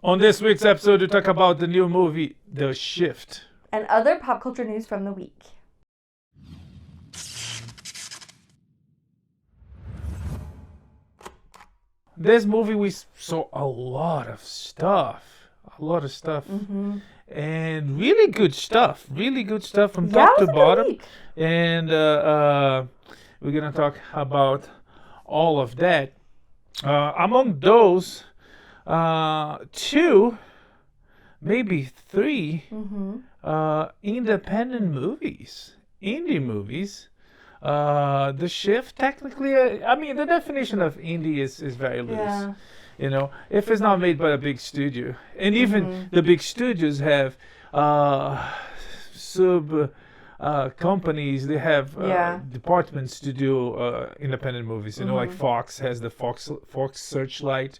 On this week's episode, we talk about the new movie, The Shift. And other pop culture news from the week. This movie, we saw a lot of stuff. Mm-hmm. And really good stuff from top to bottom. And we're going to talk about all of that. Among those, 2, maybe 3 independent movies, indie movies. The Shift, technically, the definition of indie is very loose. Yeah. You know, if it's not made by a big studio, and even the big studios have sub companies. They have departments to do independent movies. You know, like Fox has the Fox Searchlight,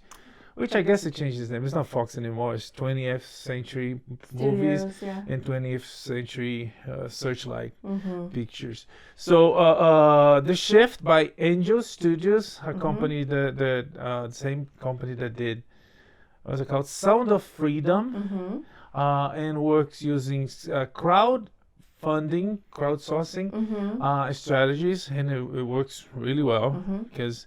which I guess it changed its name. It's not Fox anymore. It's 20th Century Movies and 20th Century Searchlight Pictures. So The Shift by Angel Studios, a company the same company that did, what's it called, Sound of Freedom, and works using crowdsourcing strategies, and it works really well because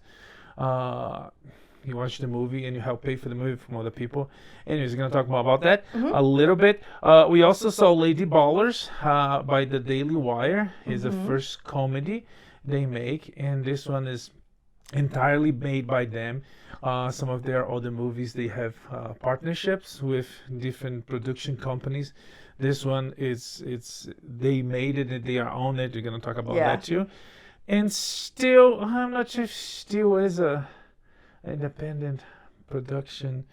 you watch the movie and you help pay for the movie from other people. Anyways, we're going to talk more about that a little bit. We also saw Lady Ballers by the Daily Wire. It's the first comedy they make, and this one is entirely made by them. Some of their other movies, they have partnerships with different production companies. This one they made it and they are on it. We're going to talk about that too. And still, I'm not sure if still is a independent production.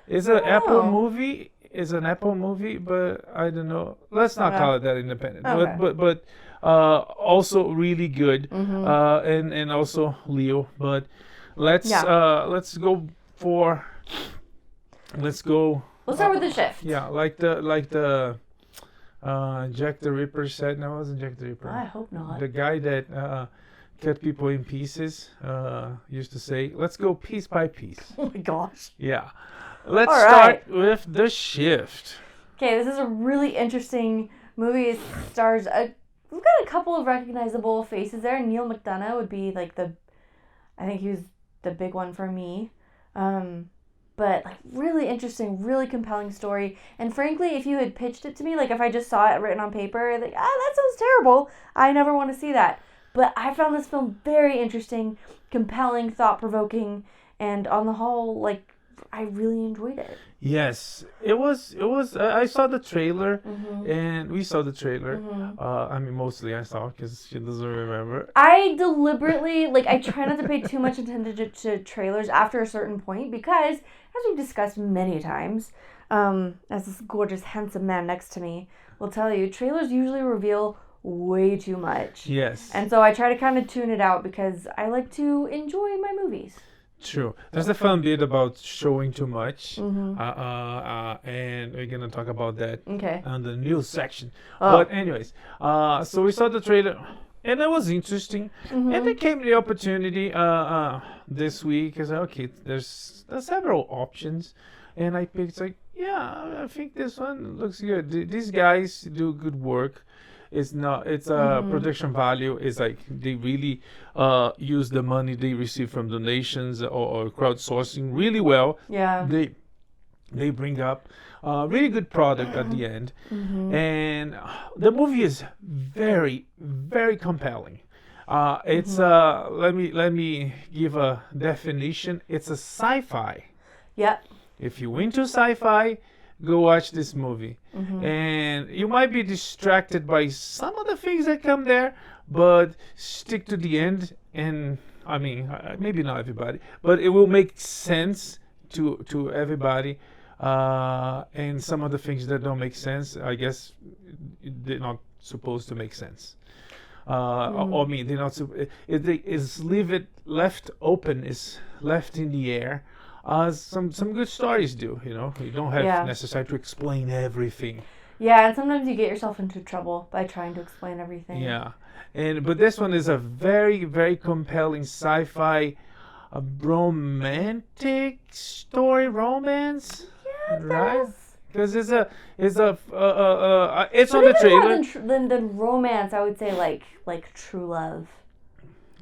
It's an Apple movie. It's an Apple movie, but I don't know. Let's not call it that independent. Okay. But also really good. And also Leo. But let's go. Let's start with The Shift. Yeah, like the Jack the Ripper said. No, it wasn't Jack the Ripper. I hope not. The guy that cut people in pieces used to say, let's go piece by piece. Oh my gosh. Yeah. Let's start with The Shift. Okay, this is a really interesting movie. It stars we've got a couple of recognizable faces there. Neil McDonough would be like I think he was the big one for me. But like really interesting, really compelling story. And frankly, if you had pitched it to me, like if I just saw it written on paper, like, that sounds terrible. I never want to see that. But I found this film very interesting, compelling, thought-provoking, and on the whole, like, I really enjoyed it. Yes, it was. I saw the trailer, and we saw the trailer. Mostly I saw because she doesn't remember. I deliberately, I try not to pay too much attention to trailers after a certain point because, as we've discussed many times, as this gorgeous, handsome man next to me will tell you, trailers usually reveal way too much. Yes. And so I try to kind of tune it out because I like to enjoy my movies. True. There's a fun bit about showing too much. And we're going to talk about that on the news section. But anyways, so we saw the trailer and it was interesting. And there came the opportunity this week. I said, okay, there's several options. And I picked I think this one looks good. These guys do good work. It's production value is like they really use the money they receive from donations or crowdsourcing really well. Yeah. They bring up a really good product at the end. And the movie is very, very compelling. It's let me give a definition. It's a sci-fi. Yep. If you're into sci-fi, go watch this movie. And you might be distracted by some of the things that come there, but stick to the end. And maybe not everybody, but it will make sense to everybody. And some of the things that don't make sense, I guess, they're not supposed to make sense. They're not. It's left open, is left in the air. Some good stories do, you don't have necessarily to explain everything. Yeah, and sometimes you get yourself into trouble by trying to explain everything. Yeah, but this one is a very, very compelling sci-fi, romantic story, romance. right? Because it's it's on But the trailer. more than romance, I would say like true love.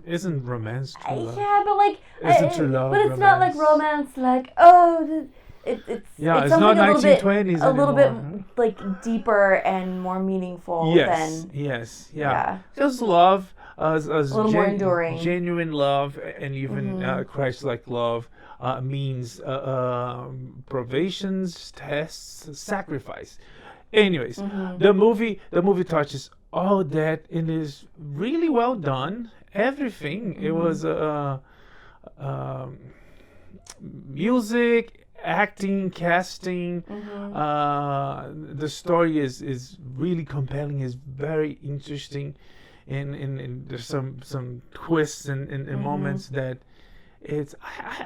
Isn't romance true love? Yeah, but Isn't true love but it's not like romance? romance. It's It's something not a little bit 1920s a little anymore. bit like deeper and more meaningful than Yeah. Just love as a little more enduring. Genuine love, and even Christ-like love means provations, tests, sacrifice. Anyways, the movie touches all that and is really well done. Everything. It was music, acting, casting. The story is really compelling. Is very interesting, and there's some twists and moments that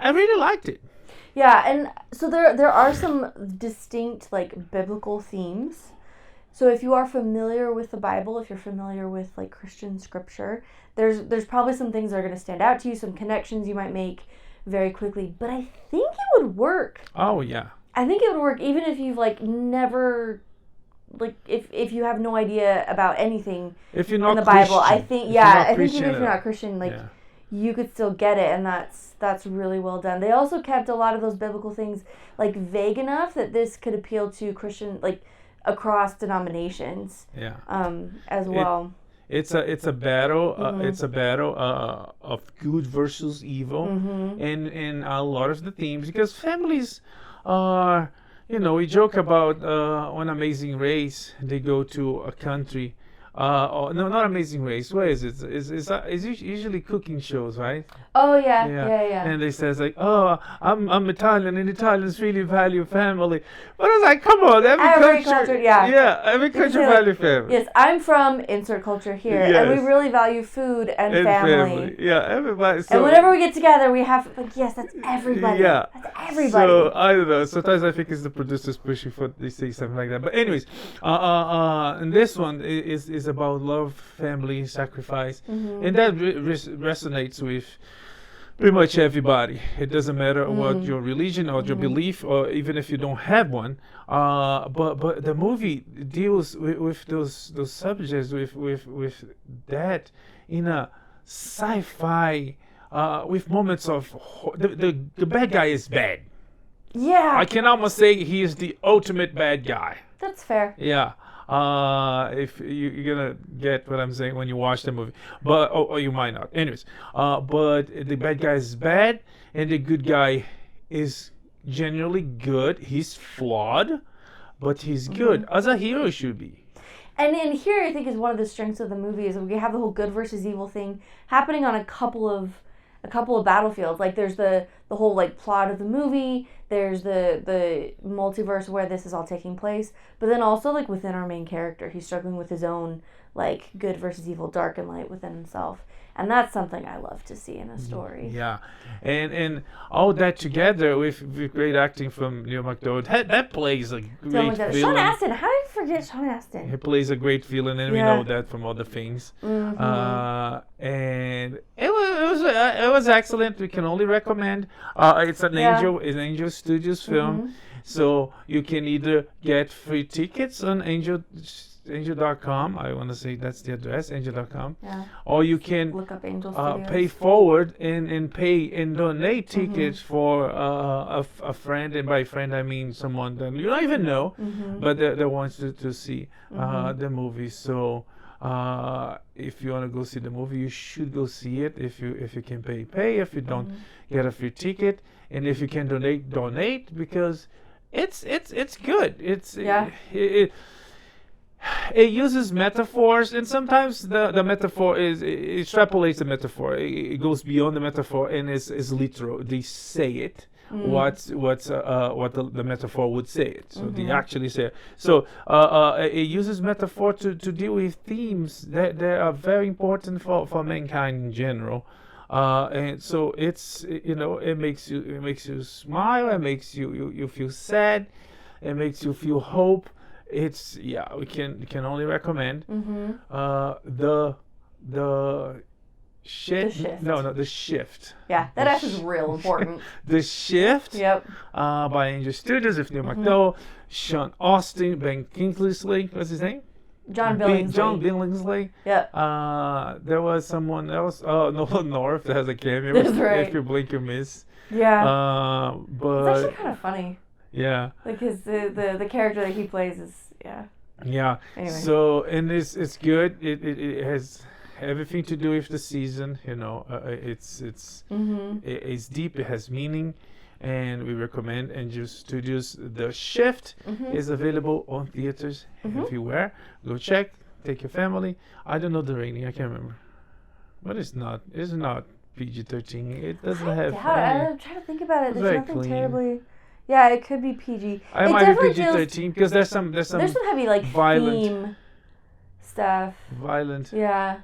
I really liked it. Yeah, and so there are some distinct like biblical themes. So if you are familiar with the Bible, if you're familiar with like Christian scripture, there's probably some things that are going to stand out to you, some connections you might make very quickly. But I think it would work. Oh yeah. I think it would work even if you've like never like if you have no idea about anything if you're not in the Bible. Christian, I think I think Christian, even if you're not Christian, like you could still get it, and that's really well done. They also kept a lot of those biblical things like vague enough that this could appeal to Christian like across denominations. Yeah. As well. It's a battle. It's a battle of good versus evil, and a lot of the themes, because families are, we joke about on Amazing Race, they go to a country. No, not Amazing Race. What is it? It's usually cooking shows, right? Oh yeah. And they says like, oh, I'm Italian, and Italians really value family. But I was like, come on, every culture, every country value family. Yes, I'm from insert culture here, and we really value food and family. Yeah, everybody. So, and whenever we get together, we have like, yes, that's everybody. Yeah, that's everybody. So I don't know. Sometimes I think it's the producers pushing for they say something like that. But anyways, and this one is about love, family, sacrifice, and that resonates with pretty much everybody. It doesn't matter what your religion or your belief, or even if you don't have one. But the movie deals with those subjects, with that in a sci-fi, with moments of the bad guy is bad. Yeah. I can almost say he is the ultimate bad guy. That's fair. Yeah. If you're gonna get what I'm saying when you watch the movie, but or you might not. Anyways, but the bad guy is bad, and the good guy is genuinely good. He's flawed, but he's good, as a hero should be. And in here, I think is one of the strengths of the movie is we have the whole good versus evil thing happening on a couple of battlefields. Like there's the whole like plot of the movie. There's the multiverse where this is all taking place. But then also like within our main character, he's struggling with his own like good versus evil, dark and light within himself. And that's something I love to see in a story. Yeah, and all that together with great acting from Neil McDowell. That plays a great villain. Sean Astin. How did you forget Sean Astin? He plays a great villain, and we know that from other things. And it was excellent. We can only recommend. It's an Angel Studios film, so you can either get free tickets on Angel.com. I want to say that's the address, Angel.com. Yeah. Or you can look up Angel Studios. Pay forward and pay and donate tickets for a friend, and by friend I mean someone that you don't even know, but that wants to see the movie. So if you want to go see the movie, you should go see it. If you can pay. If you don't, get a free ticket, and if you can donate because it's good. It uses metaphors, and sometimes the metaphor it extrapolates the metaphor. It goes beyond the metaphor and is literal. They say it. What the metaphor would say it. So they actually say it. So it uses metaphor to deal with themes that are very important for mankind in general. And so it's it makes you smile. It makes you feel sad. It makes you feel hope. We can only recommend. The Shit. The Shift. No, The Shift. Yeah, that S is real important. The Shift. Yep. By Angel Studios with Neil McDowell, Sean Austin, Ben Kingsley. What's his name? John Billingsley. John Billingsley. Yep. There was someone else. Nolan North that has a cameo. That's right. If you blink, you miss. Yeah. But it's actually kind of funny. Yeah. Like the character that he plays is Yeah. Anyway. So and it's good. It has everything to do with the season. You know, it's deep. It has meaning. And we recommend Angel Studios. The Shift is available on theaters everywhere. Go check. Take your family. I don't know the rating. I can't remember. But it's not PG-13. It doesn't have. I'm trying to think about it. There's nothing clean. terribly. Yeah, it could be PG. It might be PG-13 because there's some heavy like violent theme stuff. Violent. Yeah.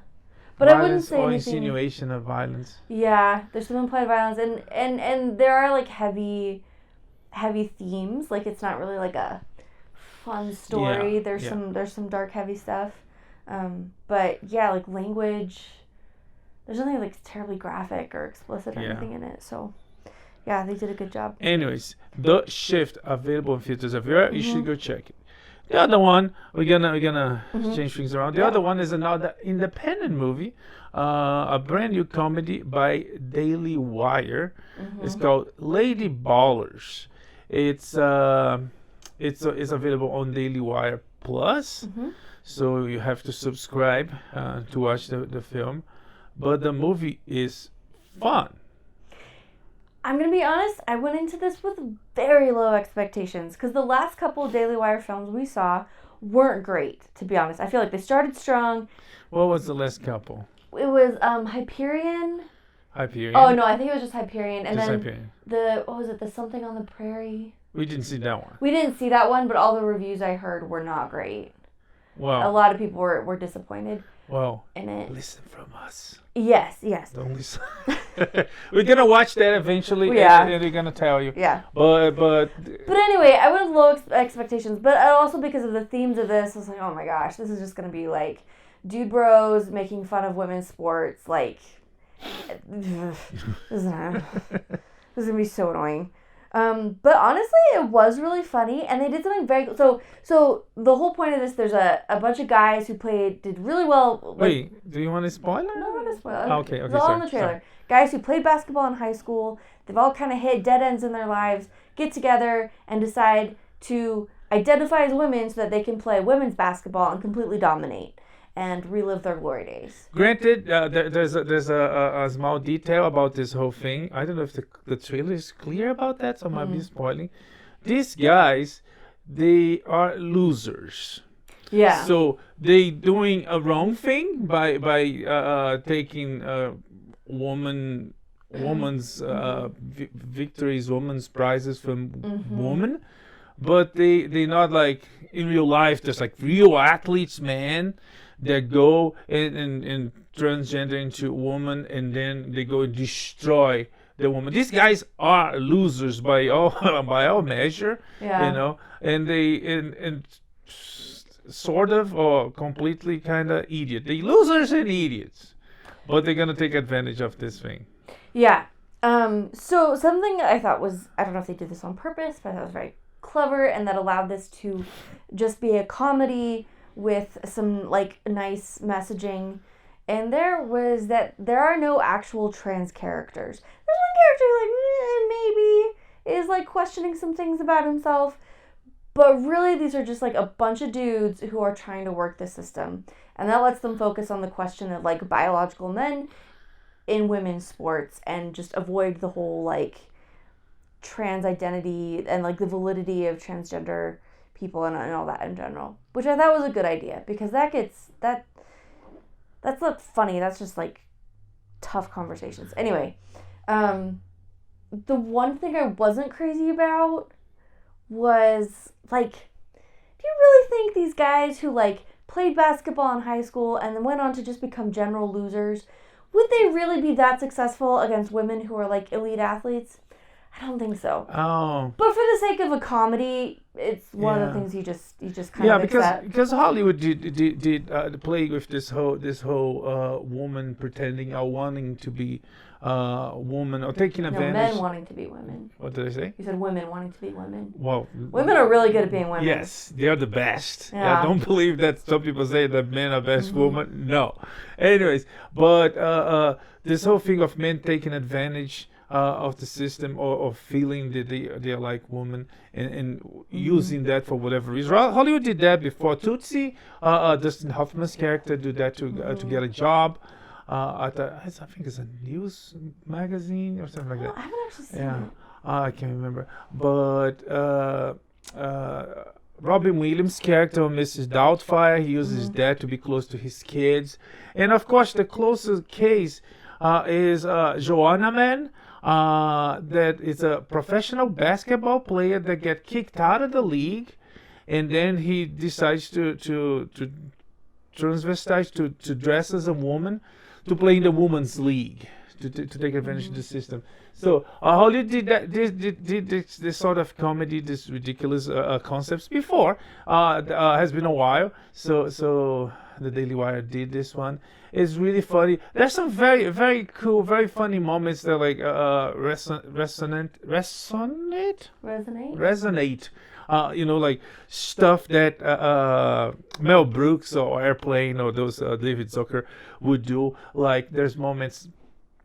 But I wouldn't say or anything. insinuation of violence. Yeah, there's some implied violence, and there are like heavy themes. Like it's not really like a fun story. Yeah, There's some dark, heavy stuff. But yeah, like language. There's nothing like terribly graphic or explicit or anything in it. So yeah, they did a good job. Anyways, The Shift available in theaters everywhere. You should go check it. The other one, we're gonna change things around. The other one is another independent movie, a brand new comedy by Daily Wire. It's called Lady Ballers. It's available on Daily Wire Plus, so you have to subscribe to watch the film. But the movie is fun. I'm going to be honest, I went into this with very low expectations because the last couple of Daily Wire films we saw weren't great, to be honest. I feel like they started strong. What was the last couple? It was Hyperion. Hyperion? Oh, no, I think it was just Hyperion. And just then Hyperion. What was it, the Something on the Prairie? We didn't see that one. We didn't see that one, but all the reviews I heard were not great. Well, a lot of people were disappointed in it. Listen from us. Yes. Don't listen. We're gonna watch that eventually, and we're gonna tell you. Yeah. But anyway, I went with low expectations, but also because of the themes of this, I was like, oh my gosh, this is just gonna be like dude bros making fun of women's sports. Like, this is gonna be so annoying. But honestly, it was really funny, and they did something very so the whole point of this, there's a bunch of guys who did really well. Wait, do you want to spoil it? No, I'm not gonna spoil it. Oh, okay, It's all in the trailer. Sorry. Guys who played basketball in high school, they've all kind of hit dead ends in their lives, get together and decide to identify as women so that they can play women's basketball and completely dominate and relive their glory days. Granted, there's a small detail about this whole thing. I don't know if the trailer is clear about that, so I might be spoiling. These guys, they are losers. Yeah. So they doing a wrong thing by taking woman's victories, woman's prizes from women, but they not like in real life. There's like real athletes, man, that go and transgender into woman, and then they go and destroy the woman. These guys are losers by all measure, you know, and they sort of or completely kind of idiot. They losers and idiots. But they're going to take advantage of this thing. Yeah. So something I thought was, I don't know if they did this on purpose, but I thought it was very clever, and that allowed this to just be a comedy with some like nice messaging. And there was that there are no actual trans characters. There's one character who maybe is like questioning some things about himself. But really, these are just like a bunch of dudes who are trying to work the system. And that lets them focus on the question of like biological men in women's sports and just avoid the whole like trans identity and like the validity of transgender people and all that in general. Which I thought was a good idea because that's not funny. That's just like tough conversations. Anyway, the one thing I wasn't crazy about was like, do you really think these guys who like played basketball in high school and then went on to just become general losers, would they really be that successful against women who are like elite athletes? I don't think so. Oh. But for the sake of a comedy, it's one of the things you just kind of accept. because Hollywood did play with this whole woman pretending or wanting to be woman or taking advantage. Men wanting to be women. What did I say? You said women wanting to be women. Well, women are really good at being women. Yes, they're the best. Yeah. I don't believe that some people say that men are best women. No. Anyways, but this whole thing of men taking advantage of the system or feeling that they're like women and using that for whatever reason. Hollywood did that before. Tootsie, Dustin Hoffman's character did that to get a job. I think it's a news magazine or something like that. I haven't actually seen it. I can't remember. But Robin Williams' character, Mrs. Doubtfire, he uses his dad to be close to his kids. And of course, the closest case is Joanna Man. That is a professional basketball player that get kicked out of the league, and then he decides to transvestite, to dress as a woman, to play in the women's league, to take advantage of the system. So Hollywood did that. Did this sort of comedy, this ridiculous concepts before. Has been a while. So the Daily Wire did this one. It's really funny. There's some very, very cool, very funny moments that like resonate. Like stuff that Mel Brooks or Airplane or those David Zucker would do. Like there's moments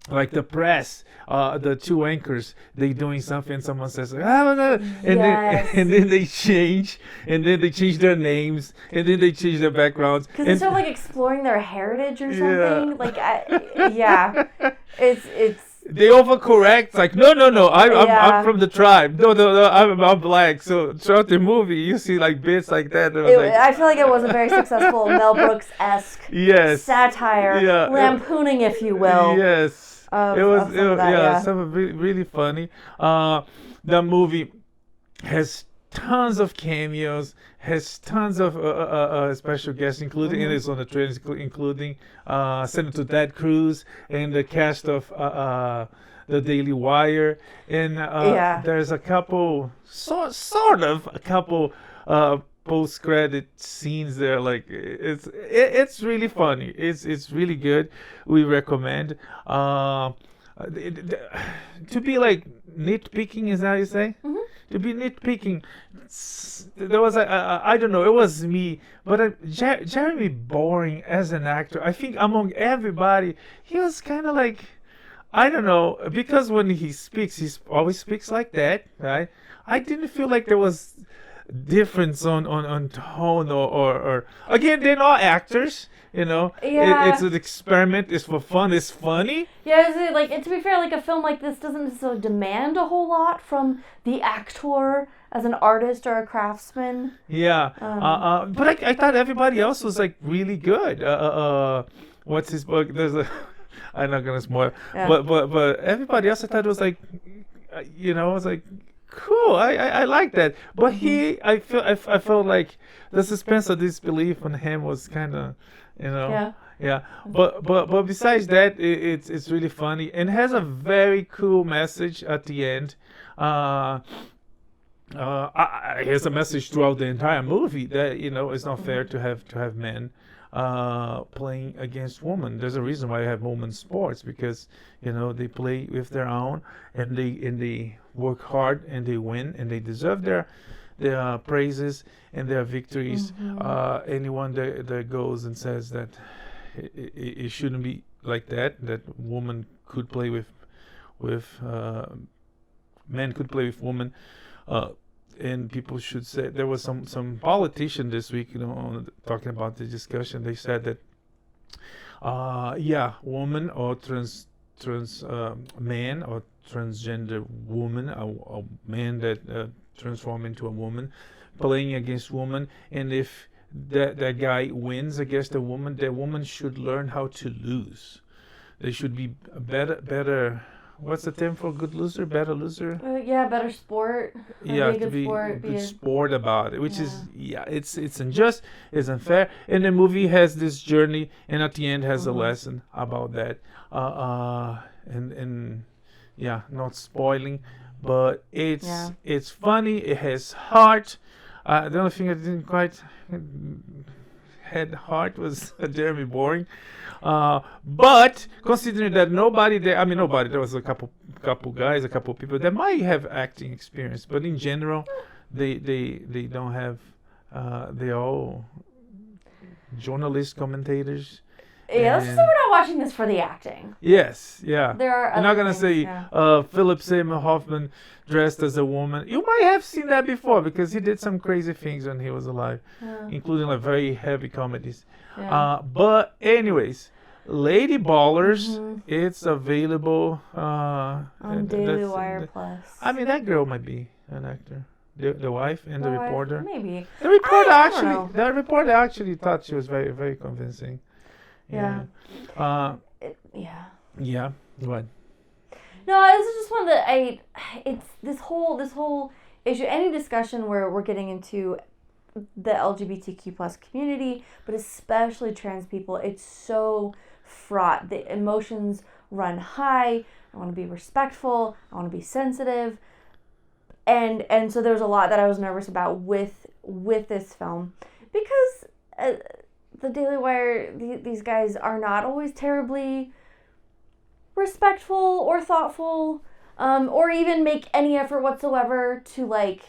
like the press, the two anchors, they doing something, someone says, and then they change, and then they change their names, and then they change their backgrounds. Because they start like exploring their heritage or something. Yeah. It's. They overcorrect, like no, I'm from the tribe. No, I'm black. So throughout the movie, you see like bits like that. I feel like it was a very successful Mel Brooks-esque satire, lampooning, if you will. Yes. It was something really funny. The movie has tons of cameos, has tons of special guests, including in it's on the trailers, including Senator Ted Cruz and the cast of the Daily Wire, and there's a couple post-credit scenes there. Like it's really funny. It's really good. We recommend. To be like nitpicking, is that how you say? Mm-hmm. To be nitpicking, there was I don't know, it was me, but Jeremy Boring as an actor, I think among everybody, he was kind of like, I don't know, because when he speaks, he always speaks like that, right? I didn't feel like there was difference on tone or again, they're not actors, it's an experiment, it's for fun, it's funny. And to be fair, like a film like this doesn't necessarily demand a whole lot from the actor as an artist or a craftsman. But I thought everybody else was like really good. What's his book? I'm not gonna spoil, but everybody else I thought was like, was like, cool, I like that. But I felt like the suspense of disbelief on him was kind of, But besides that, it's really funny and has a very cool message at the end. Here's a message throughout the entire movie that it's not fair to have men playing against women. There's a reason why you have women's sports, because they play with their own and they work hard and they win and they deserve their praises and their victories. Anyone that goes and says that it shouldn't be like that women could play with men could play with women, and people should say, there was some politician this week, talking about the discussion. They said that, woman or trans man or transgender woman, a man that transform into a woman, playing against woman, and if that guy wins against a woman, that woman should learn how to lose. They should be better. What's the term for good loser? Better loser? Better sport. To be good sport about it, which is it's unjust, it's unfair, and the movie has this journey, and at the end has a lesson about that. Not spoiling, but it's funny. It has heart. The only thing I didn't quite had heart was Jeremy Boring. But considering that nobody there was a couple guys, a couple people that might have acting experience, but in general, they don't have. They're all journalist commentators. Yeah, let's just say we're not watching this for the acting. Yes, yeah. There are. I'm not gonna say Philip Seymour Hoffman dressed as a woman. You might have seen that before because he did some crazy things when he was alive, including like very heavy comedies. Yeah. But anyways, Lady Ballers, it's available on Daily Wire Plus. I mean, that girl might be an actor. The wife and the reporter. Maybe. The reporter actually thought she was very, very convincing. Yeah. Yeah. What? No, this is just one that it's this whole issue. Any discussion where we're getting into the LGBTQ plus community, but especially trans people, it's so fraught. The emotions run high. I want to be respectful. I want to be sensitive. And so there's a lot that I was nervous about with this film because the Daily Wire, these guys are not always terribly respectful or thoughtful, or even make any effort whatsoever to like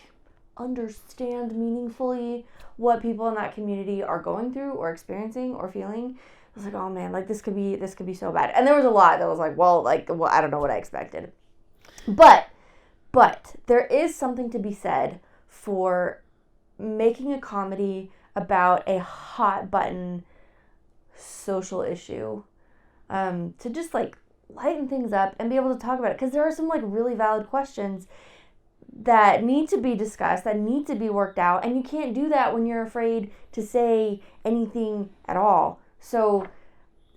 understand meaningfully what people in that community are going through or experiencing or feeling. I was like, oh man, like this could be so bad. And there was a lot that was like, well, I don't know what I expected. But there is something to be said for making a comedy about a hot button social issue, to just like lighten things up and be able to talk about it, because there are some like really valid questions that need to be discussed, that need to be worked out, and you can't do that when you're afraid to say anything at all. So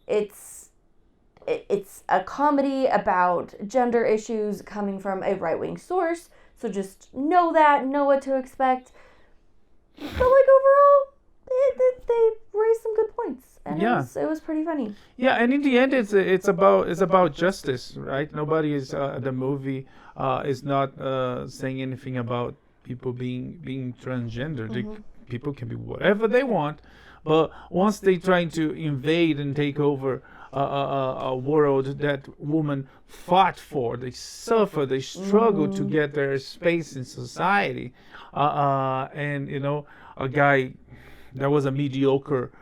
it's a comedy about gender issues coming from a right-wing source, so just know what to expect. But like overall, they raised some good points, and it was pretty funny. Yeah, and in the end, it's about justice, right? Nobody is the movie is not saying anything about people being transgender. Mm-hmm. People can be whatever they want, but once they trying to invade and take over a world that women fought for, they suffer, they struggle to get their space in society, and a guy that was a mediocre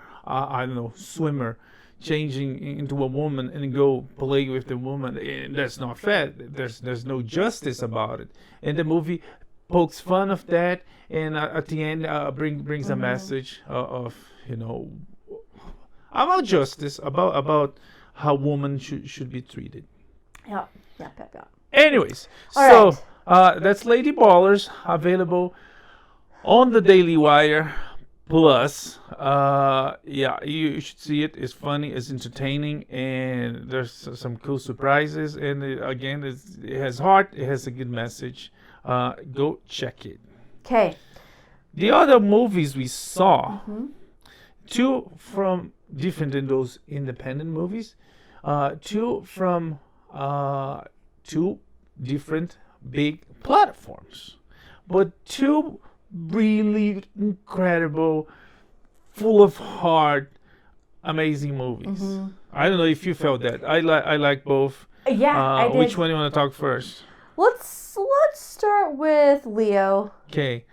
swimmer changing into a woman and go play with the woman, and that's not fair. There's no justice about it, and the movie pokes fun of that, and at the end brings a message of about justice, about how women should be treated. Yeah. Anyways, All right. That's Lady Ballers, available on the Daily Wire Plus. You should see it. It's funny, it's entertaining, and there's some cool surprises. And it has heart. It has a good message. Go check it. Okay. The other movies we saw, two from different than those independent movies, two from two different big platforms, but two really incredible, full of heart, amazing movies. I don't know if you felt that. I like both. Yeah, I did. Which one do you want to talk first? Let's start with Leo. Okay.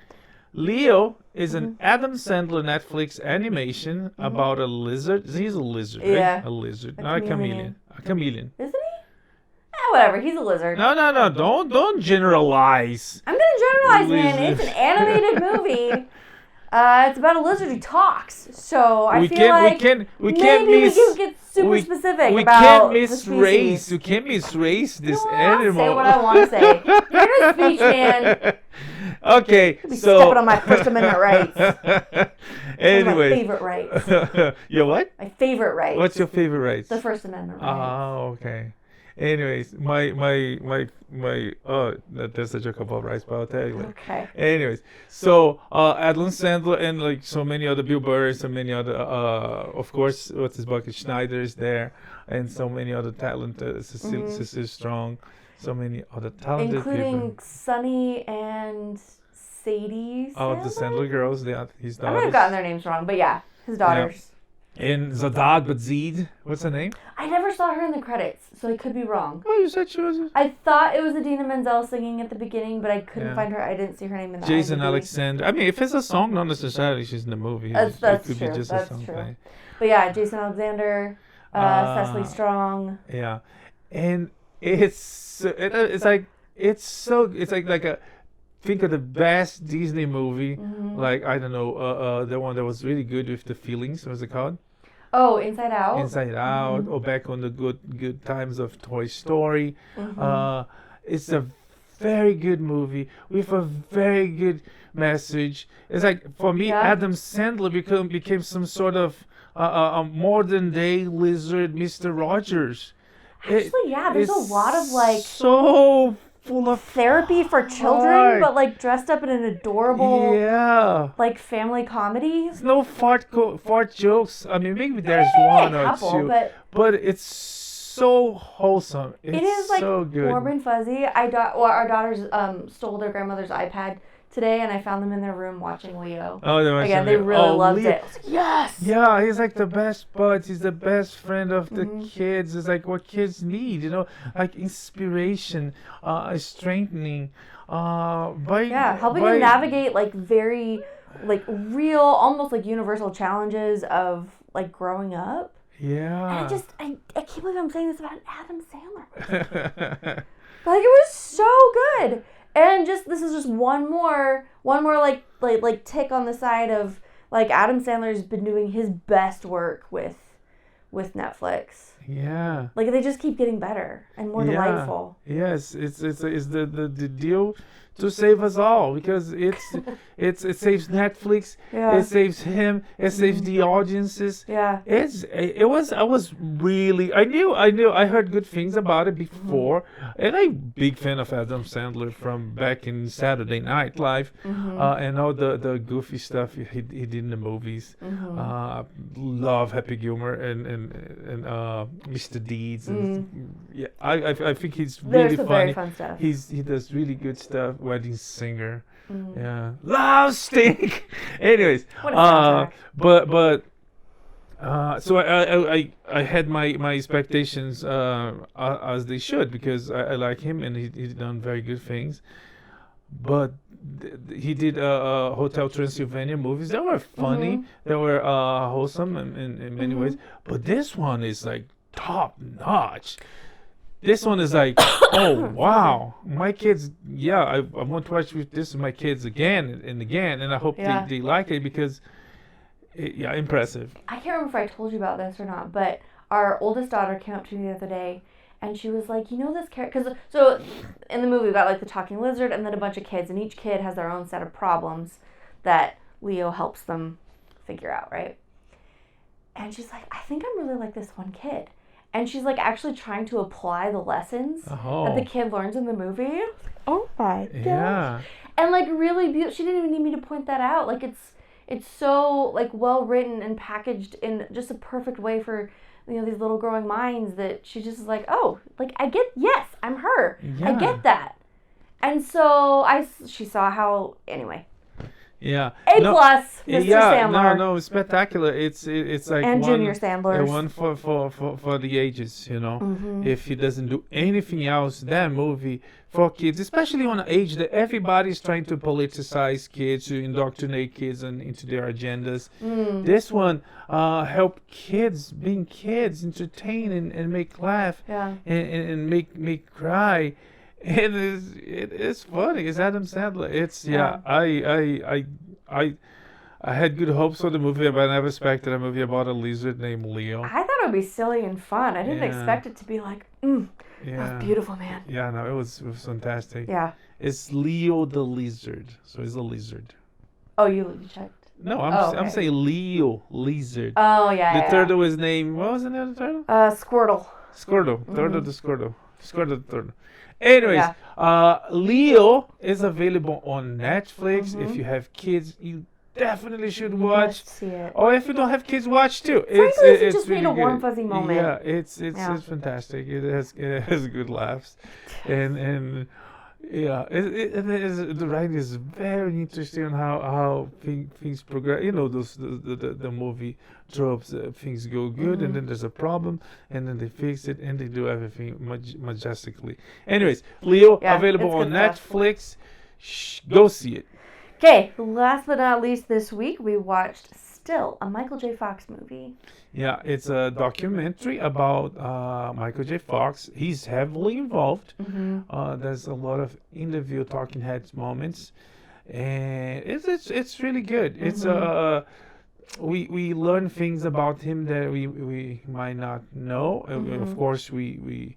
Leo is an Adam Sandler Netflix animation about a lizard. He's a lizard, right? Yeah. A lizard, not a chameleon. A chameleon. Isn't he? Whatever. He's a lizard. No. Don't generalize. I'm gonna generalize, man. It's an animated movie. It's about a lizard who talks. So I feel like we can get super specific about the species. We can't misrace this animal. animal. Say what I want to say. Freedom of speech, man. Okay, so stepping on my First Amendment rights. Anyway, my favorite rights. Your what? My favorite rights. What's your favorite rights? The First Amendment rights. Oh, okay. Anyways, my that's a joke about rights, but I'll tell you later. Okay. Anyways, so Adam Sandler and like so many other Bill Burr, so many other of course what's his bucket Snyder is there, and so many other talent. Cecile Strong. So many other talented including people. Sunny and Sadie. Oh, the Sandler girls, they are his I might daughters. have gotten their names wrong, but yeah, his daughters. And Zadad Bazid, what's her name? I never saw her in the credits, so I could be wrong. Oh, you said she was. I thought it was Idina Menzel singing at the beginning, but I couldn't Yeah. find her. I didn't see her name in the Jason IMDb. Alexander. I mean, if it's a song, not necessarily she's in the movie. That's it could true. be just That's a song true. thing. But yeah, Jason Alexander, Cecily Strong. Yeah, and it's like a think of the best Disney movie. Like I don't know, the one that was really good with the feelings. What's it called? Oh, Inside Out. Inside Out, or back on the good times of Toy Story. It's a very good movie with a very good message. It's like for me, Yeah. Adam Sandler became some sort of a modern day lizard, Mr. Rogers. Actually, yeah, there's a It's lot of like so full of therapy for children, heart. but like dressed up in an adorable Yeah. like family comedy. There's no fart jokes. I mean, maybe there's Maybe one a or couple, two, but it's so wholesome. It's it is like so good. warm and fuzzy. Our daughters stole their grandmother's iPad today, and I found them in their room watching Leo. Oh, Again, they really loved it. I was like, yes. Yeah, he's like the best buds. He's the best friend of the kids. It's like what kids need, like inspiration, strengthening. Helping them navigate like very, like real, almost like universal challenges of like growing up. Yeah. And I can't believe I'm saying this about Adam Sandler. Like it was so good. And this is just one more like tick on the side of like Adam Sandler's been doing his best work with Netflix. Yeah. Like they just keep getting better and more delightful. Yes, it's the deal to save us all because it saves Netflix, it saves him, it saves the audiences. Yeah. I was really I heard good things about it before, and I'm a big fan of Adam Sandler from back in Saturday Night Live, and all the goofy stuff he did in the movies. Love Happy Gilmore and Mr. Deeds and I think he's really funny. Very fun stuff. He does really good stuff. Wedding Singer, yeah, Love Stink. Anyways, What a soundtrack. So I had my expectations as they should because I like him and he's done very good things, but he did Hotel Transylvania movies that were funny, that were wholesome in many ways, but this one is like top notch. This one is like, oh wow, my kids. Yeah, I want to watch this with my kids again and again, and I hope they like it because, impressive. I can't remember if I told you about this or not, but our oldest daughter came up to me the other day, and she was like, this character, so in the movie we got like the talking lizard and then a bunch of kids, and each kid has their own set of problems that Leo helps them figure out, right? And she's like, I think I'm really like this one kid. And she's like actually trying to apply the lessons that the kid learns in the movie. Oh my gosh. Yeah. And like really beautiful. She didn't even need me to point that out. Like it's so like well written and packaged in just a perfect way for these little growing minds that she just is like, oh, like I'm her. Yeah. I get that. And so she saw how anyway. Yeah. A+, Mr. Sandler. No, it's spectacular. It's like and one, Junior Sandler's. one for the ages, If he doesn't do anything else, that movie for kids, especially on an age that everybody's trying to politicize kids, to indoctrinate kids into their agendas. This one help kids being kids, entertain and make laugh, and make cry. It is funny. It's Adam Sandler. I had good hopes for the movie, but I never expected a movie about a lizard named Leo. I thought it would be silly and fun. I didn't expect it to be like, that was beautiful, man. Yeah, no, it was fantastic. Yeah. It's Leo the lizard, so he's a lizard. Oh, you checked? No, I'm saying Leo lizard. Oh yeah. The turtle was named, what was the name of the turtle? Squirtle. Squirtle. Turtle the Squirtle. Squirtle the turtle. Anyways, Leo is available on Netflix. If you have kids, you definitely should watch. Must see it. Or if you don't have kids, watch too. Frankly, It's just really need a warm good. fuzzy moment. Yeah, it's fantastic. It has good laughs, and yeah, the writing is very interesting on how things progress. You know, the movie tropes. Things go good, and then there's a problem, and then they fix it, and they do everything majestically. Anyways, Leo, available on Netflix. Go see it. Okay, last but not least, this week we watched Still, a Michael J. Fox movie. Yeah, it's a documentary about Michael J. Fox. He's heavily involved. There's a lot of interview talking heads moments, and it's really good. It's we learn things about him that we might not know. Of course, we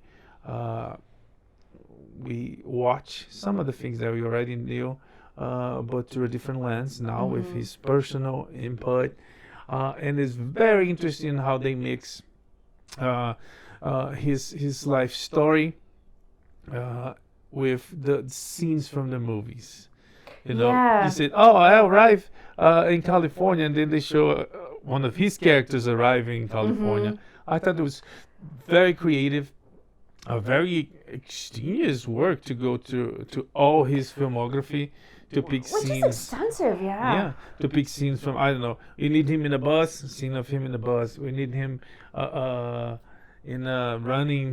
watch some of the things that we already knew, but through a different lens now with his personal input. And it's very interesting how they mix his life story with the scenes from the movies. You know, he said, "Oh, I arrived in California," and then they show one of his characters arriving in California. I thought it was very creative, a very extraneous work to go to all his filmography. To pick scenes. Which is extensive, Yeah, to pick scenes from, I don't know, you need him in a bus, scene of him in the bus. We need him running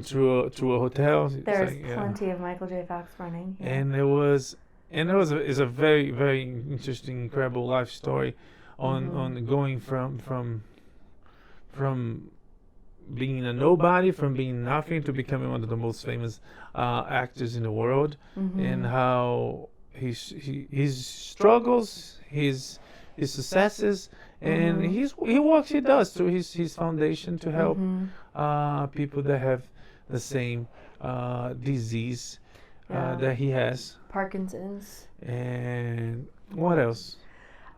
through a hotel. There's plenty of Michael J. Fox running. Yeah. And it's a very, very interesting, incredible life story on going from being a nobody, from being nothing to becoming one of the most famous actors in the world, and how his struggles, his successes, and he does through his foundation to help people that have the same disease that he has. Parkinson's. And what else?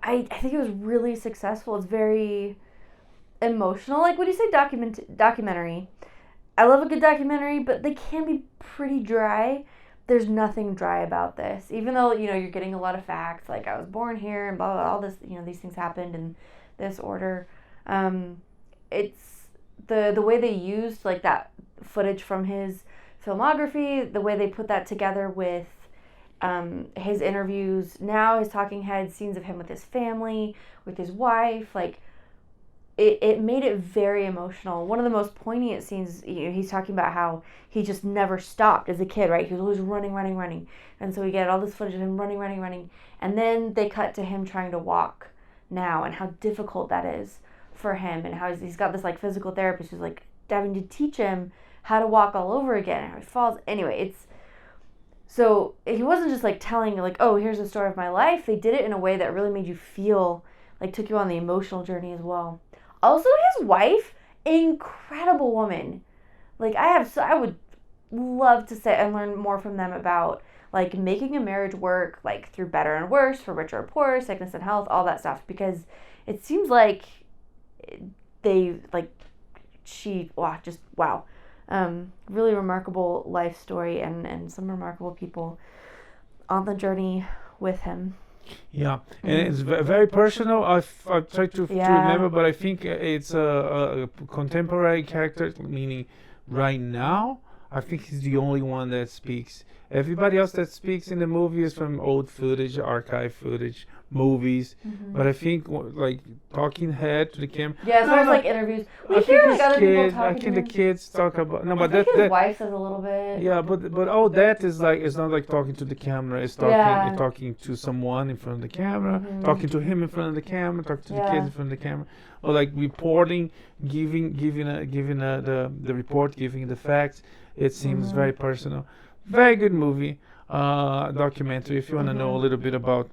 I think it was really successful. It's very emotional. Like when you say documentary, I love a good documentary, but they can be pretty dry. There's nothing dry about this. Even though, you're getting a lot of facts, like I was born here and blah, blah, blah, all this, these things happened in this order. It's the way they used, like, that footage from his filmography, the way they put that together with his interviews, now his talking heads, scenes of him with his family, with his wife, like, it made it very emotional. One of the most poignant scenes, he's talking about how he just never stopped as a kid, right? He was always running. And so we get all this footage of him running. And then they cut to him trying to walk now and how difficult that is for him, and how he's got this, like, physical therapist who's, like, having to teach him how to walk all over again, and how he falls. Anyway, so he wasn't just, like, telling, like, oh, here's the story of my life. They did it in a way that really made you feel, like, took you on the emotional journey as well. Also, his wife, incredible woman. Like, I would love to sit and learn more from them about, like, making a marriage work, like, through better and worse, for richer or poorer, sickness and health, all that stuff. Because it seems like they, like, wow. Really remarkable life story and some remarkable people on the journey with him. Yeah, and it's very personal. I've tried to remember, but I think it's a contemporary character, meaning right now. I think he's the only one that speaks. Everybody else that speaks in the movie is from old footage, archive footage, movies. But I think, like, talking head to the camera. Yeah, as far as, like, interviews. We hear, like, other people talking. I think the kids talk about. No, but I think his wife says a little bit. Yeah, but all that is, like, it's not like talking to the camera. It's talking to someone in front of the camera, talking to him in front of the camera, talking to the kids in front of the camera, or, like, reporting, giving the report, giving the facts. It seems very personal. Very good movie, documentary. If you want to know a little bit about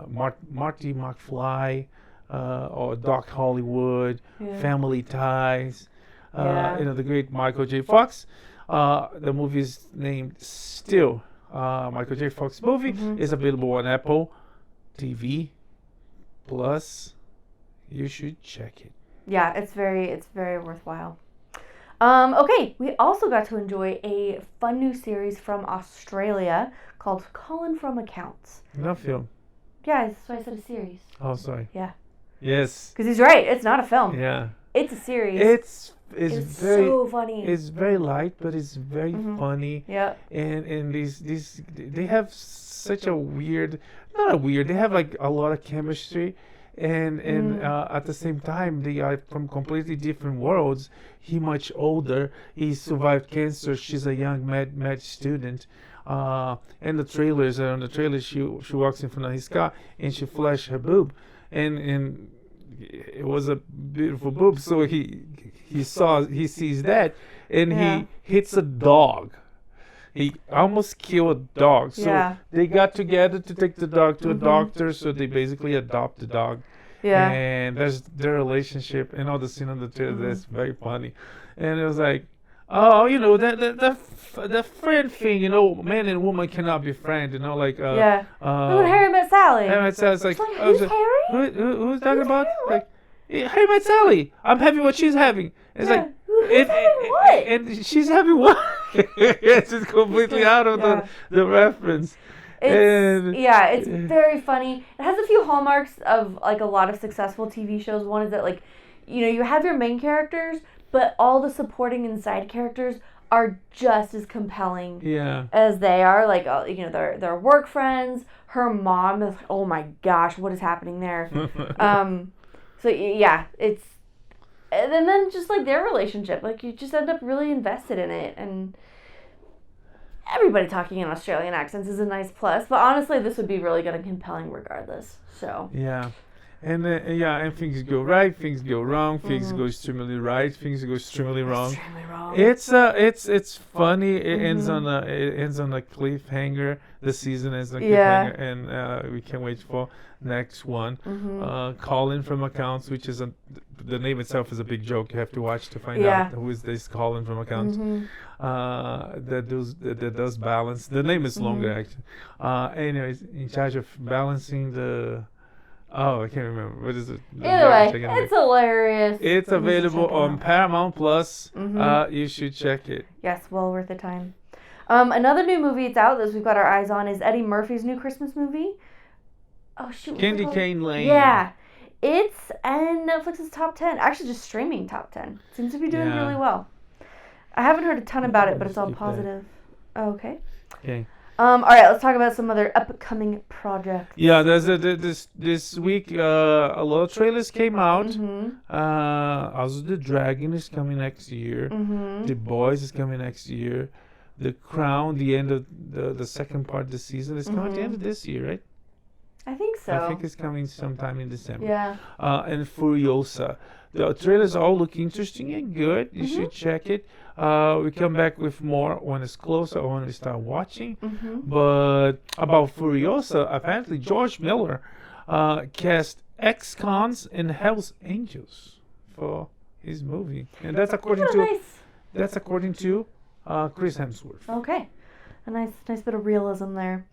Marty McFly or Doc Hollywood, family ties, the great Michael J. Fox. The movie is named Still. Michael J. Fox movie is available on Apple TV Plus. You should check it. Yeah, it's very worthwhile. Okay, we also got to enjoy a fun new series from Australia called Colin from Accounts. Love film. Yeah, that's why I said a series. Oh, sorry. Yeah. Yes. Because he's right. It's not a film. Yeah. It's a series. It's very so funny. It's very light, but it's very funny. Yeah. And these they have such a weird, not a weird. They have like a lot of chemistry, and at the same time they are from completely different worlds. He much older. He survived cancer. She's a young med student. And the trailers on the trailer, she walks in front of his car and she flashed her boob, and it was a beautiful boob. So he sees that, and he hits a dog. He almost killed a dog. So they got together to take the dog to a doctor. So they basically adopt the dog. Yeah. And there's their relationship and all the scene on the trailer. That's very funny. And it was like, oh, you know, the friend thing, you know, man and woman cannot be friends, you know, like when Harry Met Sally. Harry Met Sally. It's like, who's Harry? Who's talking about? Like, Harry Met Sally. I'm having what she's having. It's like, who's having what? And she's having what? It's just completely out of the reference. It's very funny. It has a few hallmarks of like a lot of successful TV shows. One is that like, you know, you have your main characters, but all the supporting and side characters are just as compelling as they are. Like, you know, they're work friends. Her mom is, oh my gosh, what is happening there? So yeah, it's, and then just like their relationship, like you just end up really invested in it, and everybody talking in Australian accents is a nice plus. But honestly, this would be really good and compelling regardless. So yeah. And and things go right, things go wrong, things go extremely right, things go extremely wrong. It's funny. It ends on a cliffhanger. The season ends on a cliffhanger, and we can't wait for next one. Colin from Accounts, which is the name itself is a big joke. You have to watch to find out who is this Colin from Accounts. That does balance. The name is longer actually. Anyways, in charge of balancing the. Oh, I can't remember. What is it? Either way, it's hilarious. It's available on Paramount Plus. You should check it. Yes, well worth the time. Another new movie that's out that we've got our eyes on is Eddie Murphy's new Christmas movie. Oh, shoot. Candy Cane Lane. Yeah. It's in Netflix's top 10. Actually, just streaming top 10. Seems to be doing really well. I haven't heard a ton about it, but it's all positive. Oh, okay. Okay. All right, let's talk about some other upcoming projects. Yeah, there's this week a lot of trailers came out. House of the Dragon is coming next year. The Boys is coming next year. The Crown, the end of the second part of the season is coming at the end of this year, right? I think so. I think it's coming sometime in December. Yeah. And Furiosa. The trailers all look interesting and good. You should check it. We come back with more when it's closer or when we start watching. But about Furiosa, apparently George Miller cast ex-cons and Hell's Angels for his movie, and that's according to Chris Hemsworth. Okay. A nice bit of realism there.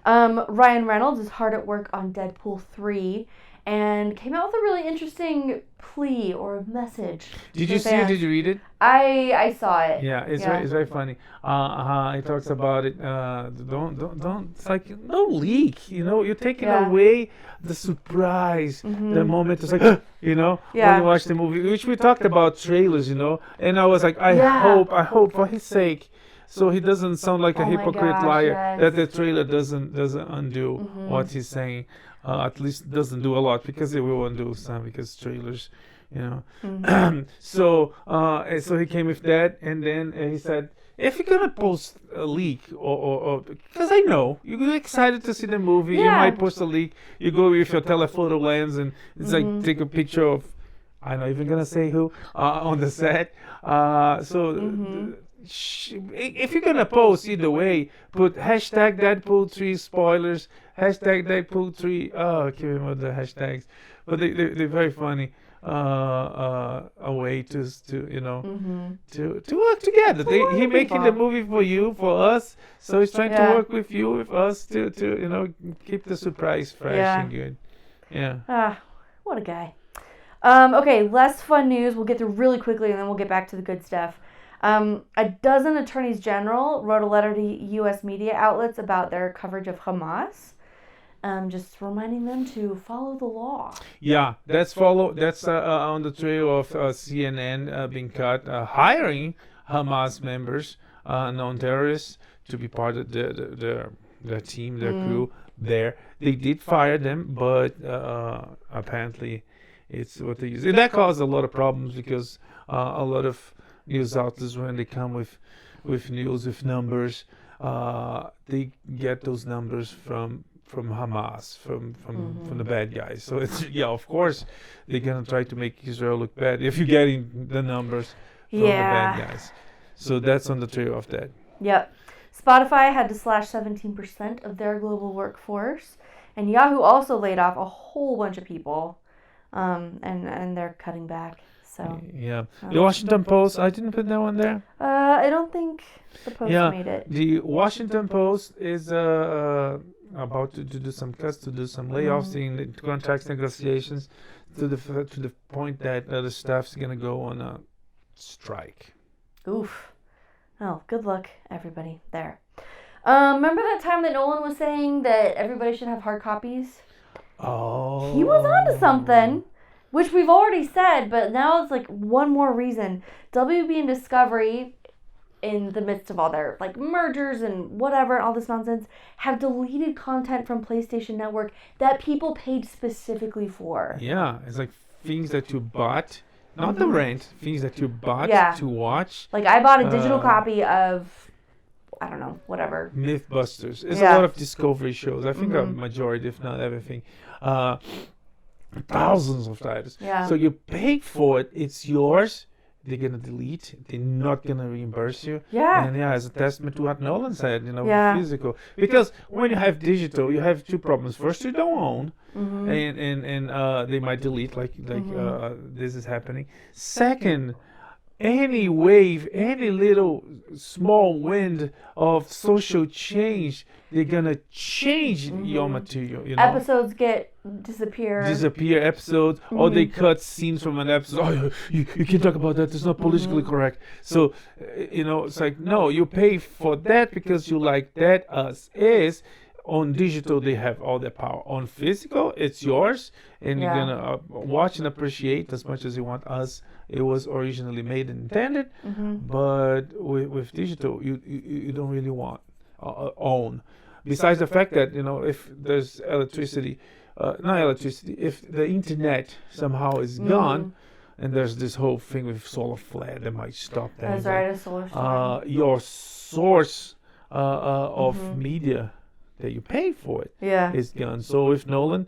Ryan Reynolds is hard at work on Deadpool 3 and came out with a really interesting plea or message. Did you see it? Did you read it? I saw it. Yeah, it's very funny. He talks about it. Don't. It's like no leak. You know, you're taking away the surprise. The moment it's like, you know, when you watch the movie, which we talked about trailers, you know, and I was like, I hope for his sake. So he doesn't sound like a hypocrite liar. That the trailer doesn't undo what he's saying. At least doesn't do a lot, because it will undo some, because trailers, you know. So he came with that, and then he said, if you're gonna post a leak or because I know you're excited to see the movie, you might post a leak. You go with your telephoto lens and it's like take a picture of, I'm not even gonna say who on the set. If you're gonna post, either way, put hashtag Deadpool 3 spoilers, hashtag Deadpool 3. Oh, I can't remember the hashtags, but they're very funny. A way to you know to work together. He making the movie for you, for us. So he's trying to work with you, with us to you know keep the surprise fresh and good. Yeah. What a guy. Okay, less fun news. We'll get through really quickly, and then we'll get back to the good stuff. A dozen attorneys general wrote a letter to U.S. media outlets about their coverage of Hamas. just reminding them to follow the law. Yeah, that's on the trail of CNN being cut, hiring Hamas members, known terrorists, to be part of their team, their crew there. They did fire them, but apparently it's what they use. And that caused a lot of problems because a lot of news outlets, when they come with news, with numbers, they get those numbers from Hamas, from the bad guys. So it's of course they're gonna try to make Israel look bad if you're getting the numbers from the bad guys. So that's on the trail of that. Yep. Spotify had to slash 17% of their global workforce, and Yahoo also laid off a whole bunch of people, and they're cutting back. So the Washington Post, I didn't put that one there. I don't think the Post made it. The Washington Post is about to do some cuts, to do some layoffs in the contract negotiations, to the point that the staff's gonna go on a strike. Oof. Oh, good luck, everybody there. Remember that time that Nolan was saying that everybody should have hard copies? Oh. He was onto something, which we've already said, but now it's like one more reason. WB and Discovery, in the midst of all their like mergers and whatever, all this nonsense, have deleted content from PlayStation Network that people paid specifically for. Yeah, it's like things that you bought. Not the rent, things that you bought to watch. Like I bought a digital copy of, I don't know, whatever. Mythbusters. It's a lot of Discovery shows. I think a majority, if not everything. Thousands of titles. Yeah. So you pay for it. It's yours. They're going to delete. They're not going to reimburse you. Yeah. And as a testament to what Nolan said, physical. Because when you have digital, you have two problems. First, you don't own. And they might delete like this is happening. Second, any wave, any little small wind of social change, they're gonna change your material. Episodes disappear episodes, or they cut scenes from an episode. Oh, you can't talk about that. It's not politically correct. So it's like, no, you pay for that because you like that as is. On digital, they have all the power. On physical, it's yours, and you're gonna watch and appreciate as much as you want, as it was originally made and intended. But with digital, you don't really want own. Besides the fact that if there's electricity, if the internet somehow is gone, and there's this whole thing with solar flare that might stop that. That's right, a solar storm. Your source of media that you pay for it is gone. So with Nolan,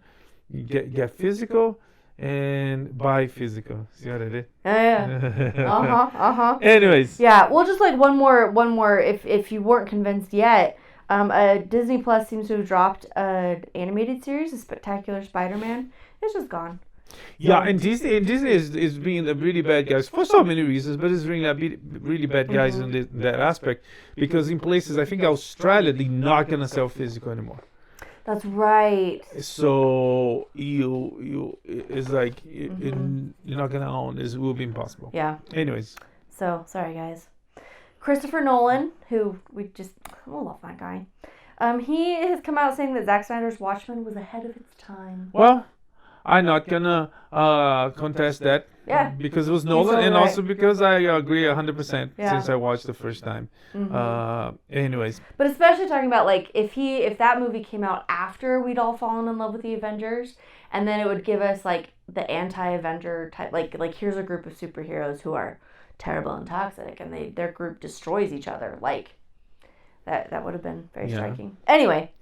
you get physical and buy physical. See what I did? Yeah. Anyways. Yeah, well, just like one more. If you weren't convinced yet, Disney Plus seems to have dropped an animated series, A Spectacular Spider-Man. It's just gone. Yeah, and Disney is being the really bad guys for so many reasons, but it's being really bad guys in that aspect, because in places, I think Australia, they're not gonna sell physical anymore. That's right. So it's like you're not gonna own this. It will be impossible. Yeah. Anyways. So sorry, guys. Christopher Nolan, who we love that guy. He has come out saying that Zack Snyder's Watchmen was ahead of its time. Well, I'm not gonna contest that. Yeah. Because it was Nolan, and also because I agree 100% since I watched the first time. Anyways. But especially talking about like if that movie came out after we'd all fallen in love with the Avengers, and then it would give us like the anti-Avenger type, like here's a group of superheroes who are terrible and toxic, and their group destroys each other. Like that would have been very striking. Anyway.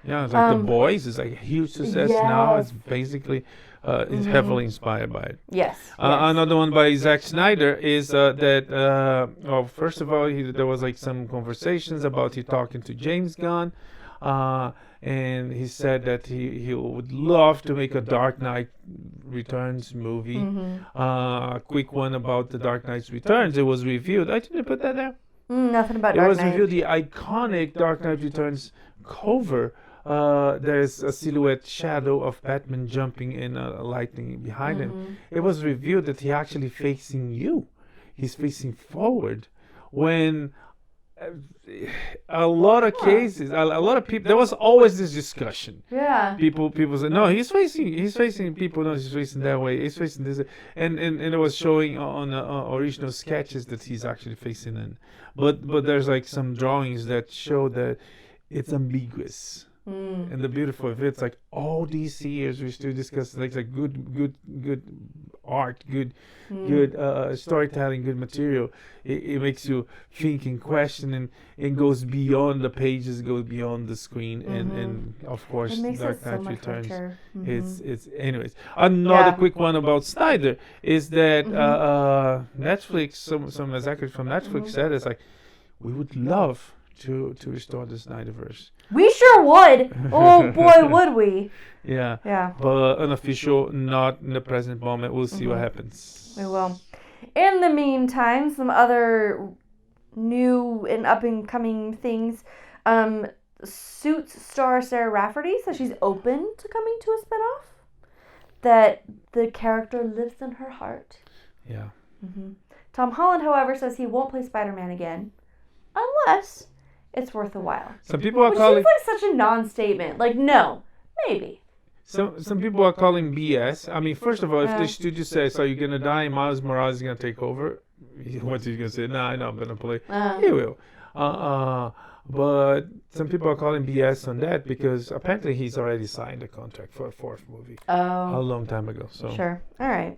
Yeah, it's like The Boys is like a huge success now. It's basically is heavily inspired by it. Yes. Another one by Zack Snyder is that first of all, there was like some conversations about he talking to James Gunn, and he said that he would love to make a Dark Knight Returns movie. A quick one about the Dark Knight Returns. It was revealed. I didn't put that there. Nothing about Dark Knight. It was revealed, the iconic Dark Knight Returns cover. There's a silhouette shadow of Batman jumping in lightning behind him. It was revealed that he's actually facing you. He's facing forward. When a lot of cases, a lot of people. There was always this discussion. Yeah. People said, no, he's facing people. No, he's facing that way. He's facing this, and it was showing on original sketches that he's actually facing in. But there's like some drawings that show that it's ambiguous. And the beautiful of it's like all these years we still discuss like good art, good storytelling, good material. It makes you think and question and goes beyond the pages, goes beyond the screen, and of course Dark Knight Returns. It's anyways. Another quick one about Snyder is that Netflix, some executives from Netflix said it's like we would love to restore the Snyderverse. We sure would. Oh boy, would we? Yeah. Yeah. But unofficial, not in the present moment. We'll see what happens. We will. In the meantime, some other new and up and coming things. Suits star Sarah Rafferty says she's open to coming to a spinoff. That the character lives in her heart. Yeah. Tom Holland, however, says he won't play Spider-Man again, unless it's worth a while. Some people are Which calling. seems like such a non-statement. Like, no, maybe. Some people are calling BS. I mean, first of all, if the studio says, "Are you gonna die?" Miles Morales is gonna take over. What's he gonna say? Nah, I know I'm gonna play. He will. But some people are calling BS on that because apparently he's already signed a contract for a fourth movie a long time ago. So sure, all right.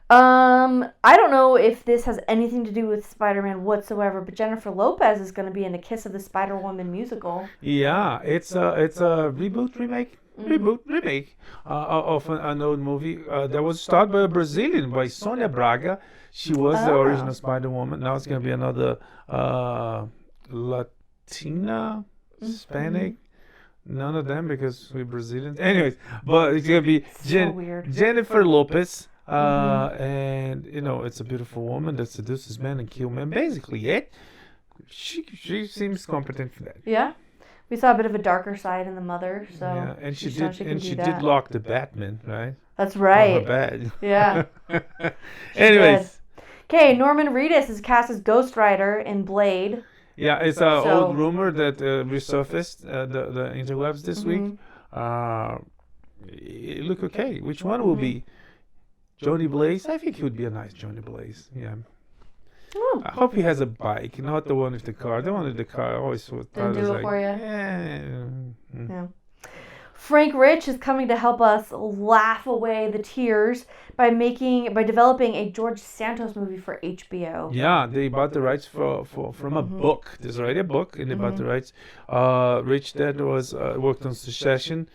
I don't know if this has anything to do with Spider-Man whatsoever, but Jennifer Lopez is going to be in a Kiss of the Spider-Woman musical. Yeah, it's a remake of an old movie that was started by a Brazilian, by Sonia Braga. She was the original Spider-Woman. Now it's going to be another Latina, Hispanic. None of them because we're Brazilians. Anyways, but it's going to be Jennifer Lopez. And it's a beautiful woman that seduces men and kills men. Basically, she seems competent for that. Yeah, we saw a bit of a darker side in the mother. So yeah, and she did lock the Batman, right? That's right. On her bed. Yeah. Anyways. Okay, Norman Reedus is cast as Ghost Rider in Blade. Yeah, it's an old rumor that resurfaced the interwebs this week. It look okay. Which one will be? Johnny Blaze? I think he would be a nice Johnny Blaze. Yeah. I hope he has a bike, not the one with the car. The one with the car I always thought didn't do it like, for you. Yeah. Frank Rich is coming to help us laugh away the tears by developing a George Santos movie for HBO. Yeah, they bought the rights from a book. There's already a book, and they bought the rights. Rich Dad was worked on Succession,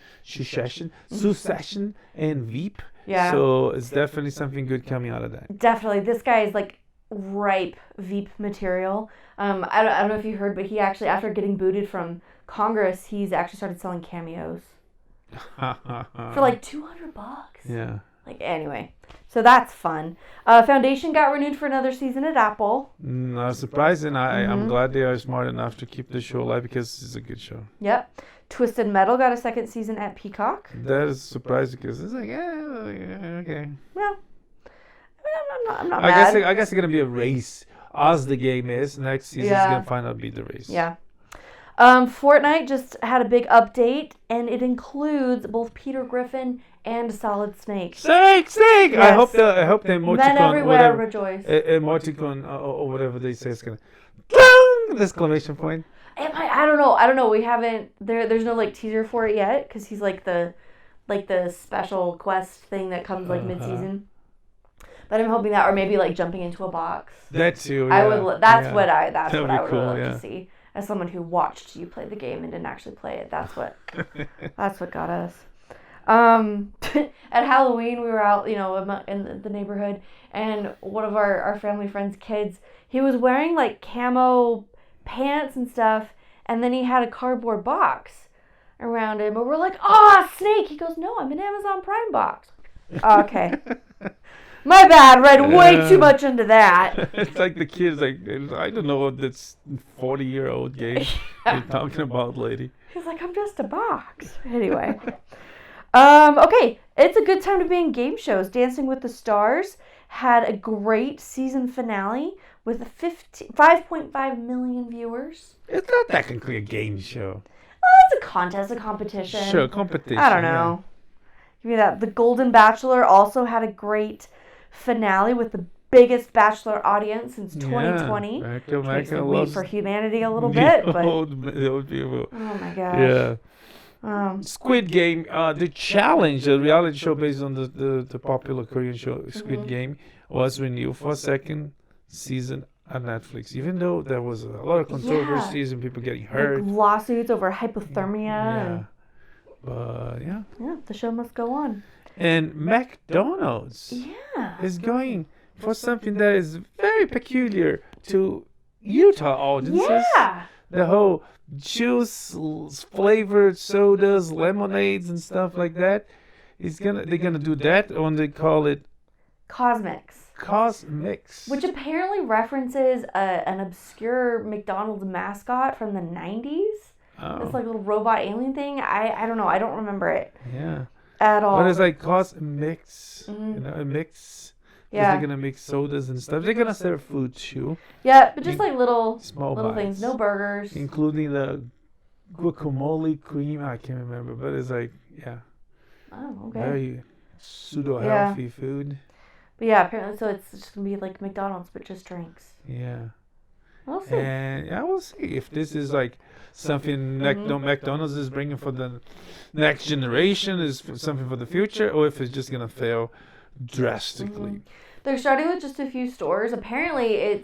and Veep. Yeah. So it's definitely something good coming out of that. Definitely, this guy is like ripe Veep material. I don't know if you heard, but he actually, after getting booted from Congress, he's actually started selling cameos for like $200. Yeah. Like, anyway, so that's fun. Foundation got renewed for another season at Apple. Not surprising. I'm glad they are smart enough to keep the show alive because it's a good show. Yep. Twisted Metal got a second season at Peacock. That is surprising because it's like, okay. Well, I'm not mad. I guess it's going to be a race. As the game is, next season is going to find out be the race. Yeah. Fortnite just had a big update, and it includes both Peter Griffin and Solid Snake. Snake! Yes. I hope the emoticon, Men everywhere rejoice. Emoticon or whatever they say is going to... exclamation point. I don't know. We haven't... There's no, like, teaser for it yet, because he's, like, the special quest thing that comes, like, mid-season. But I'm hoping that, or maybe, like, jumping into a box. That too, yeah. That's what I would cool, really like to see. As someone who watched you play the game and didn't actually play it, that's what got us. At Halloween, we were out, in the neighborhood, and one of our family friends' kids, he was wearing like camo pants and stuff, and then he had a cardboard box around him, and we're like, Snake! He goes, no, I'm an Amazon Prime box. Okay. My bad, read way too much into that. It's like the kids, like, I don't know what this 40-year-old game you're talking about, lady. He's like, I'm just a box. Anyway. Okay, it's a good time to be in game shows. Dancing with the Stars had a great season finale with 5.5 million viewers. It's not technically a game show. It's a contest, a competition. Sure, competition. I don't know. Give me that. The Golden Bachelor also had a great finale with the biggest Bachelor audience since 2020. Yeah, Which makes me weep for humanity a little bit. But, old people. Oh my gosh. Yeah. Squid Game, the challenge, a reality show based on the popular Korean show Squid Game, was renewed for a second season on Netflix. Even though there was a lot of controversies and people getting hurt, like lawsuits over hypothermia. Yeah, but yeah, the show must go on. And McDonald's is going for something that is very peculiar to Utah audiences. Yeah, the whole juice flavored sodas, lemonades, and stuff like that. They're gonna do that, or they call it Cosmix, which apparently references an obscure McDonald's mascot from the 90s. Oh. This like little robot alien thing. I don't know. I don't remember it. Yeah. At all. But it's like Cosmix, a mix. Yeah. They're gonna make sodas and stuff. They're gonna serve food too. Yeah, but just like little bites, things, no burgers. Including the guacamole cream. I can't remember, but it's like Oh, okay. Very pseudo healthy food. But yeah, apparently, so it's just gonna be like McDonald's, but just drinks. Yeah. We'll see. And I will see if this is like something McDonald's is bringing for the next generation, is something for the future, or if it's just gonna fail drastically. They're starting with just a few stores. Apparently,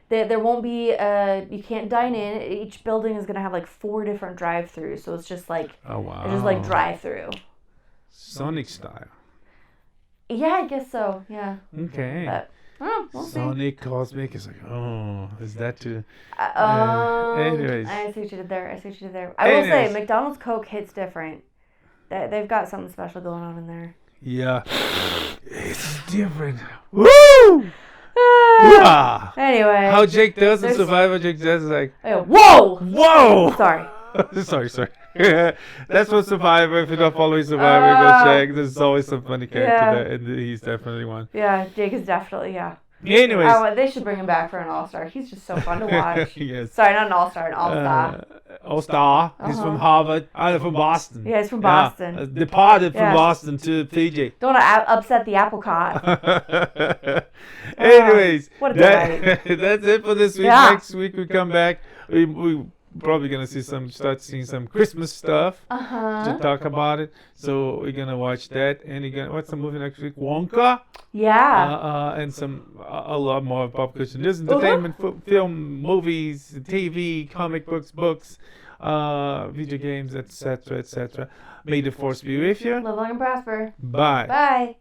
there won't be you can't dine in. Each building is gonna have like 4 different drive-throughs, so it's just like it's just like drive-through. Sonic style. Yeah, I guess so. Yeah. Okay. But we'll Sonic Cosmic is like, is that too? Anyways. I see what you did there. I will say, McDonald's Coke hits different. They've got something special going on in there. Yeah. It's different. Woo! Anyway. How Jake does in Survivor, Jake does is like, whoa! Sorry. sorry. That's what Survivor. If you're not following Survivor, go check. There's always some funny character there, and he's definitely one. Yeah, Jake is definitely, Anyways. They should bring him back for an All-Star. He's just so fun to watch. Yes. Sorry, not an All-Star, an All-Star. All-Star. He's from Harvard. From Boston. Yeah, he's from Boston. Departed from Boston to Fiji. Don't upset the apple cart. Anyways, what a delight. That's it for this week. Next week we come back. We probably gonna start seeing some Christmas stuff to talk about it. So we're gonna watch that, and you're gonna watch some movie next week. Wonka. Yeah. And a lot more pop culture news, entertainment, film, movies, TV, comic books, video games, etc., etc. May the force be with you. Live long and prosper. Bye. Bye.